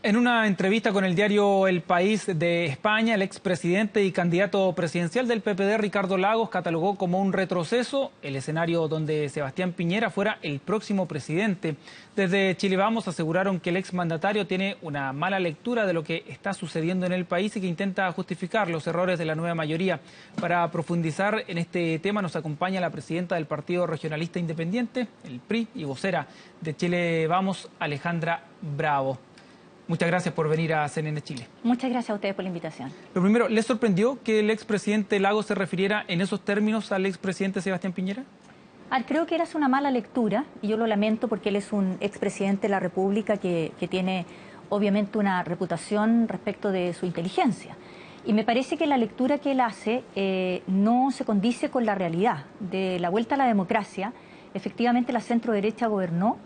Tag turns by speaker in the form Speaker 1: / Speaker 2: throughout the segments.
Speaker 1: En una entrevista con el diario El País de España, el expresidente y candidato presidencial del PPD, Ricardo Lagos, catalogó como un retroceso el escenario donde Sebastián Piñera fuera el próximo presidente. Desde Chile Vamos aseguraron que el exmandatario tiene una mala lectura de lo que está sucediendo en el país y que intenta justificar los errores de la nueva mayoría. Para profundizar en este tema nos acompaña la presidenta del Partido Regionalista Independiente, el PRI, y vocera de Chile Vamos, Alejandra Bravo. Muchas gracias por venir a CNN Chile.
Speaker 2: Muchas gracias a ustedes por la invitación.
Speaker 1: Lo primero, ¿les sorprendió que el expresidente Lagos se refiriera en esos términos al expresidente Sebastián Piñera?
Speaker 2: Creo que era una mala lectura y yo lo lamento porque él es un expresidente de la República que tiene obviamente una reputación respecto de su inteligencia. Y me parece que la lectura que él hace no se condice con la realidad. De la vuelta a la democracia, efectivamente la centro-derecha gobernó,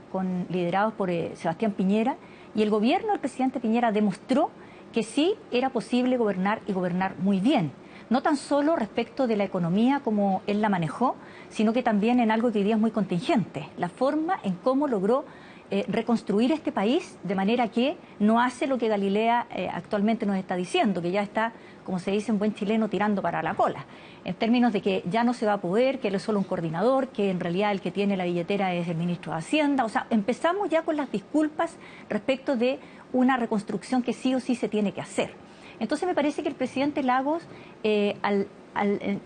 Speaker 2: liderados por Sebastián Piñera, y el gobierno del presidente Piñera demostró que sí era posible gobernar y gobernar muy bien. No tan solo respecto de la economía como él la manejó, sino que también en algo que hoy día es muy contingente, la forma en cómo logró reconstruir este país de manera que no hace lo que Galilea actualmente nos está diciendo, que ya está, como se dice en buen chileno, tirando para la cola, en términos de que ya no se va a poder, que él es solo un coordinador, que en realidad el que tiene la billetera es el ministro de Hacienda. O sea, empezamos ya con las disculpas respecto de una reconstrucción que sí o sí se tiene que hacer. Entonces me parece que el presidente Lagos, al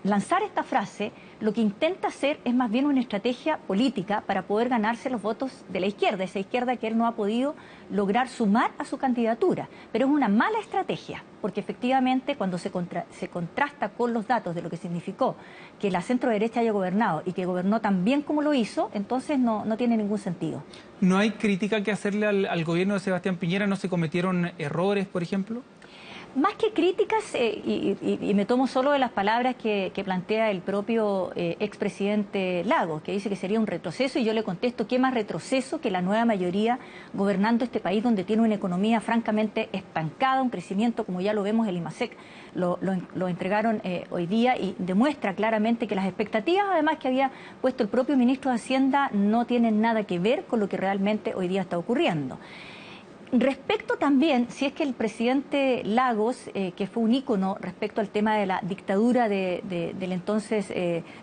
Speaker 2: lanzar esta frase, lo que intenta hacer es más bien una estrategia política para poder ganarse los votos de la izquierda, esa izquierda que él no ha podido lograr sumar a su candidatura. Pero es una mala estrategia, porque efectivamente cuando se contrasta con los datos de lo que significó que la centro-derecha haya gobernado y que gobernó tan bien como lo hizo, entonces no tiene ningún sentido.
Speaker 1: ¿No hay crítica que hacerle al gobierno de Sebastián Piñera? ¿No se cometieron errores, por ejemplo?
Speaker 2: Más que críticas, y me tomo solo de las palabras que plantea el propio expresidente Lagos, que dice que sería un retroceso, y yo le contesto, ¿qué más retroceso que la nueva mayoría gobernando este país donde tiene una economía francamente estancada, un crecimiento, como ya lo vemos, el IMASEC lo entregaron hoy día y demuestra claramente que las expectativas, además, que había puesto el propio ministro de Hacienda no tienen nada que ver con lo que realmente hoy día está ocurriendo. Respecto también, si es que el presidente Lagos, que fue un ícono respecto al tema de la dictadura del entonces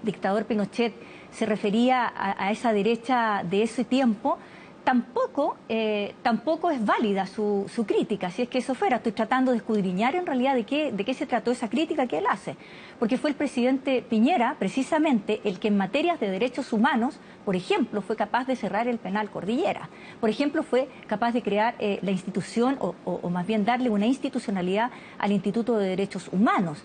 Speaker 2: dictador Pinochet, se refería a esa derecha de ese tiempo, tampoco es válida su crítica, si es que eso fuera. Estoy tratando de escudriñar en realidad de qué se trató esa crítica que él hace, porque fue el presidente Piñera precisamente el que en materias de derechos humanos, por ejemplo, fue capaz de cerrar el penal Cordillera, por ejemplo, fue capaz de crear la institución o más bien darle una institucionalidad al Instituto de Derechos Humanos,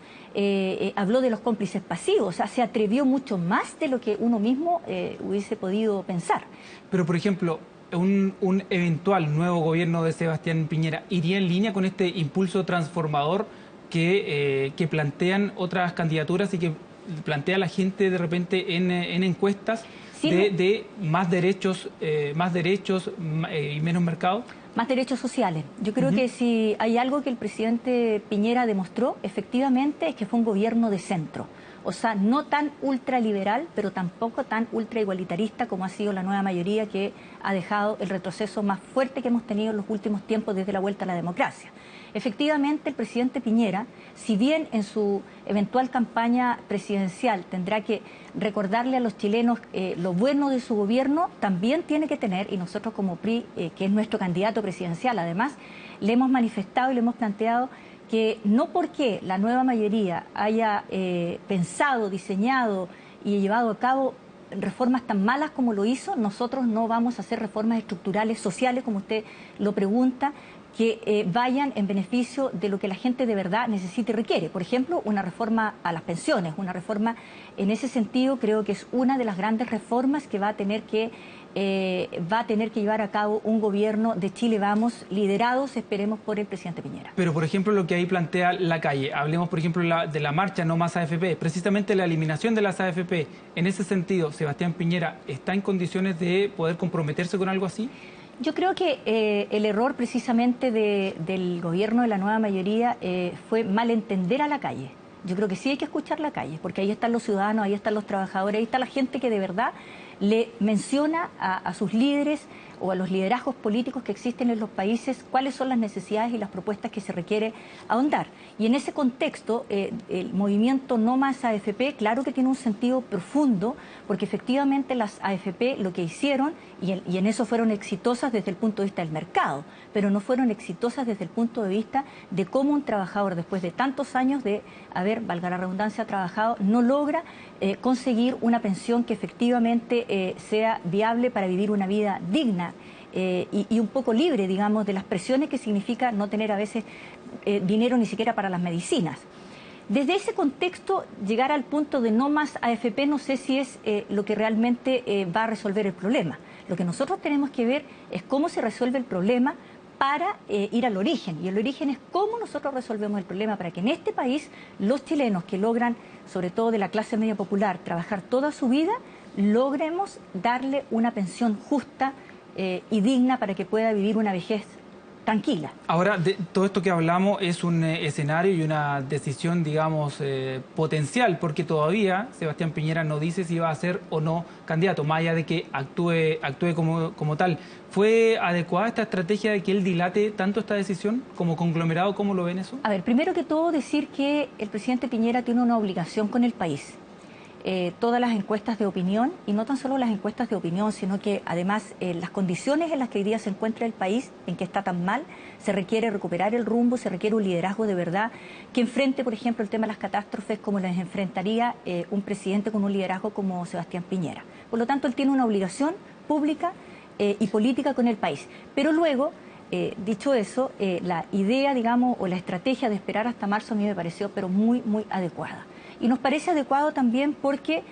Speaker 2: habló de los cómplices pasivos, o sea, se atrevió mucho más de lo que uno mismo hubiese podido pensar.
Speaker 1: Pero, por ejemplo, un eventual nuevo gobierno de Sebastián Piñera iría en línea con este impulso transformador que plantean otras candidaturas y que plantea la gente de repente en encuestas, sí, de más derechos y menos mercado?
Speaker 2: Más derechos sociales. Yo creo que si hay algo que el presidente Piñera demostró, efectivamente, es que fue un gobierno de centro. O sea, no tan ultraliberal, pero tampoco tan ultraigualitarista como ha sido la nueva mayoría, que ha dejado el retroceso más fuerte que hemos tenido en los últimos tiempos desde la vuelta a la democracia. Efectivamente, el presidente Piñera, si bien en su eventual campaña presidencial tendrá que recordarle a los chilenos lo bueno de su gobierno, también tiene que tener, y nosotros como PRI, que es nuestro candidato presidencial, además, le hemos manifestado y le hemos planteado que no porque la nueva mayoría haya pensado, diseñado y llevado a cabo reformas tan malas como lo hizo, nosotros no vamos a hacer reformas estructurales, sociales, como usted lo pregunta, que vayan en beneficio de lo que la gente de verdad necesita y requiere. Por ejemplo, una reforma a las pensiones, una reforma en ese sentido creo que es una de las grandes reformas que va a tener que llevar a cabo un gobierno de Chile Vamos, liderados, esperemos, por el presidente Piñera.
Speaker 1: Pero, por ejemplo, lo que ahí plantea Lacalle, hablemos, por ejemplo, de la marcha No Más AFP, precisamente la eliminación de las AFP. En ese sentido, ¿Sebastián Piñera está en condiciones de poder comprometerse con algo así?
Speaker 2: Yo creo que el error precisamente del gobierno de la nueva mayoría fue malentender a Lacalle. Yo creo que sí hay que escuchar la calle, porque ahí están los ciudadanos, ahí están los trabajadores, ahí está la gente que de verdad le menciona a sus líderes o a los liderazgos políticos que existen en los países cuáles son las necesidades y las propuestas que se requiere ahondar. Y en ese contexto, el movimiento No Más AFP, claro que tiene un sentido profundo, porque efectivamente las AFP lo que hicieron, y en eso fueron exitosas desde el punto de vista del mercado, pero no fueron exitosas desde el punto de vista de cómo un trabajador, después de tantos años de haber, valga la redundancia, trabajado, no logra conseguir una pensión que efectivamente sea viable para vivir una vida digna y un poco libre, digamos, de las presiones que significa no tener a veces dinero ni siquiera para las medicinas. Desde ese contexto, llegar al punto de no más AFP no sé si es lo que realmente va a resolver el problema. Lo que nosotros tenemos que ver es cómo se resuelve el problema para ir al origen. Y el origen es cómo nosotros resolvemos el problema para que en este país los chilenos que logran, sobre todo de la clase media popular, trabajar toda su vida, logremos darle una pensión justa y digna para que pueda vivir una vejez tranquila.
Speaker 1: Ahora, de todo esto que hablamos es un escenario y una decisión, digamos, potencial, porque todavía Sebastián Piñera no dice si va a ser o no candidato, más allá de que actúe como tal. ¿Fue adecuada esta estrategia de que él dilate tanto esta decisión como conglomerado? ¿Cómo lo ven eso?
Speaker 2: A ver, primero que todo decir que el presidente Piñera tiene una obligación con el país. Todas las encuestas de opinión, y no tan solo las encuestas de opinión, sino que además las condiciones en las que hoy día se encuentra el país, en que está tan mal, se requiere recuperar el rumbo, se requiere un liderazgo de verdad, que enfrente, por ejemplo, el tema de las catástrofes como las enfrentaría un presidente con un liderazgo como Sebastián Piñera. Por lo tanto, él tiene una obligación pública y política con el país. Pero luego, dicho eso, la idea, digamos, o la estrategia de esperar hasta marzo a mí me pareció pero muy, muy adecuada. Y nos parece adecuado también porque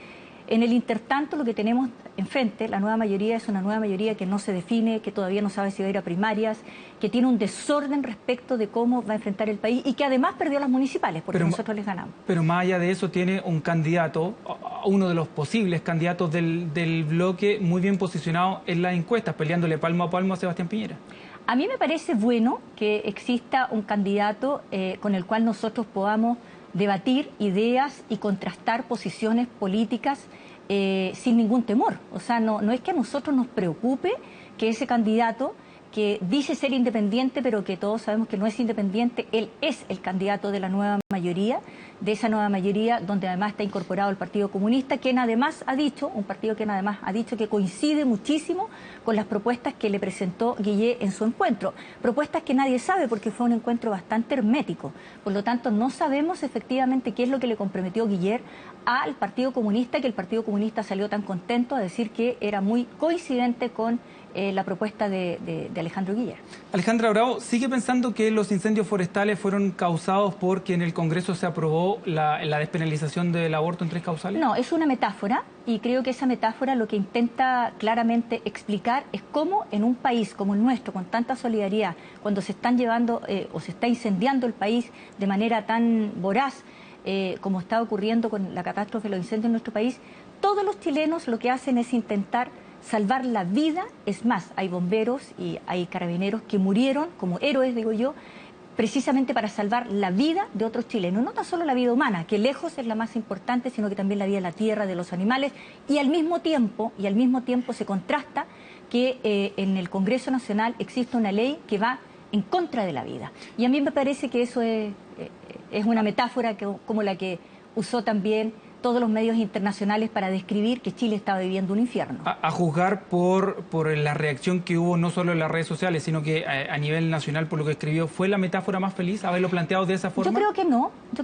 Speaker 2: en el intertanto lo que tenemos enfrente, la nueva mayoría, es una nueva mayoría que no se define, que todavía no sabe si va a ir a primarias, que tiene un desorden respecto de cómo va a enfrentar el país y que además perdió las municipales porque nosotros les ganamos.
Speaker 1: Pero más allá de eso tiene un candidato, uno de los posibles candidatos del bloque muy bien posicionado en las encuestas, peleándole palmo a palmo a Sebastián Piñera.
Speaker 2: A mí me parece bueno que exista un candidato con el cual nosotros podamos debatir ideas y contrastar posiciones políticas sin ningún temor. O sea, no es que a nosotros nos preocupe que ese candidato, que dice ser independiente, pero que todos sabemos que no es independiente, él es el candidato de la nueva mayoría, de esa nueva mayoría donde además está incorporado el Partido Comunista, quien además ha dicho, un partido que además ha dicho que coincide muchísimo con las propuestas que le presentó Guillé en su encuentro. Propuestas que nadie sabe porque fue un encuentro bastante hermético. Por lo tanto, no sabemos efectivamente qué es lo que le comprometió Guillé al Partido Comunista, que el Partido Comunista salió tan contento a decir que era muy coincidente con la propuesta de Alejandro Guiller.
Speaker 1: Alejandra Bravo, ¿sigue pensando que los incendios forestales fueron causados porque en el Congreso se aprobó la despenalización del aborto en 3 causales?
Speaker 2: No, es una metáfora y creo que esa metáfora lo que intenta claramente explicar es cómo en un país como el nuestro, con tanta solidaridad, cuando se están llevando o se está incendiando el país de manera tan voraz como está ocurriendo con la catástrofe de los incendios en nuestro país, todos los chilenos lo que hacen es intentar salvar la vida. Es más, hay bomberos y hay carabineros que murieron como héroes, digo yo, precisamente para salvar la vida de otros chilenos. No tan solo la vida humana, que lejos es la más importante, sino que también la vida de la tierra, de los animales, y al mismo tiempo se contrasta que en el Congreso Nacional existe una ley que va en contra de la vida. Y a mí me parece que eso es una metáfora como la que usó también todos los medios internacionales para describir que Chile estaba viviendo un infierno.
Speaker 1: A juzgar por la reacción que hubo no solo en las redes sociales, sino que a nivel nacional, por lo que escribió, ¿fue la metáfora más feliz haberlo planteado de esa forma?
Speaker 2: Yo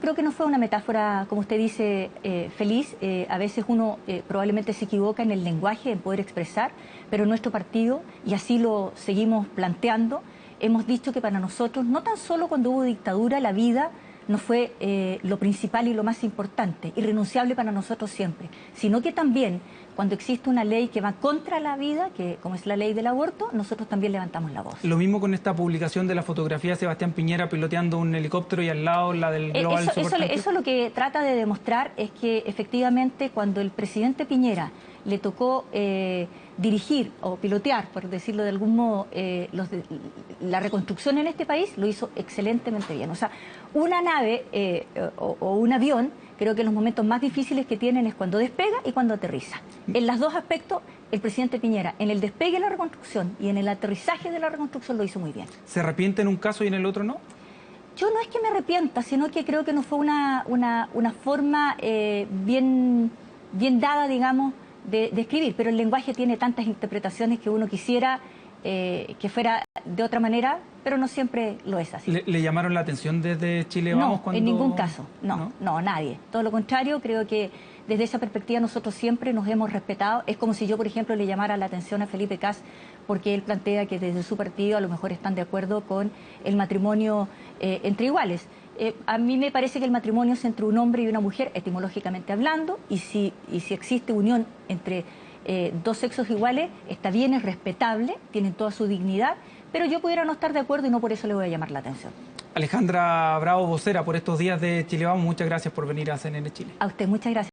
Speaker 2: creo que no fue una metáfora, como usted dice, feliz. A veces uno probablemente se equivoca en el lenguaje, en poder expresar, pero nuestro partido, y así lo seguimos planteando, hemos dicho que para nosotros, no tan solo cuando hubo dictadura, la vida no fue lo principal y lo más importante, irrenunciable para nosotros siempre, sino que también cuando existe una ley que va contra la vida, que como es la ley del aborto, nosotros también levantamos la voz.
Speaker 1: Lo mismo con esta publicación de la fotografía de Sebastián Piñera piloteando un helicóptero y al lado la del Global Supertanker.
Speaker 2: Eso lo que trata de demostrar es que efectivamente cuando el presidente Piñera le tocó dirigir o pilotear, por decirlo de algún modo, la reconstrucción en este país, lo hizo excelentemente bien. O sea, una nave o un avión, creo que los momentos más difíciles que tienen es cuando despega y cuando aterriza. En los dos aspectos, el presidente Piñera, en el despegue de la reconstrucción y en el aterrizaje de la reconstrucción, lo hizo muy bien.
Speaker 1: ¿Se arrepiente en un caso y en el otro no?
Speaker 2: Yo no es que me arrepienta, sino que creo que no fue una forma bien dada, digamos, de escribir, pero el lenguaje tiene tantas interpretaciones que uno quisiera que fuera de otra manera, pero no siempre lo es así.
Speaker 1: ¿Le llamaron la atención desde Chile Vamos?
Speaker 2: No, en ningún caso, no, nadie. Todo lo contrario, creo que desde esa perspectiva nosotros siempre nos hemos respetado. Es como si yo, por ejemplo, le llamara la atención a Felipe Cas porque él plantea que desde su partido a lo mejor están de acuerdo con el matrimonio entre iguales. A mí me parece que el matrimonio es entre un hombre y una mujer, etimológicamente hablando, y si existe unión entre dos sexos iguales, está bien, es respetable, tienen toda su dignidad, pero yo pudiera no estar de acuerdo y no por eso le voy a llamar la atención.
Speaker 1: Alejandra Bravo, vocera por estos días de Chile Vamos, muchas gracias por venir a CNN Chile.
Speaker 2: A usted, muchas gracias.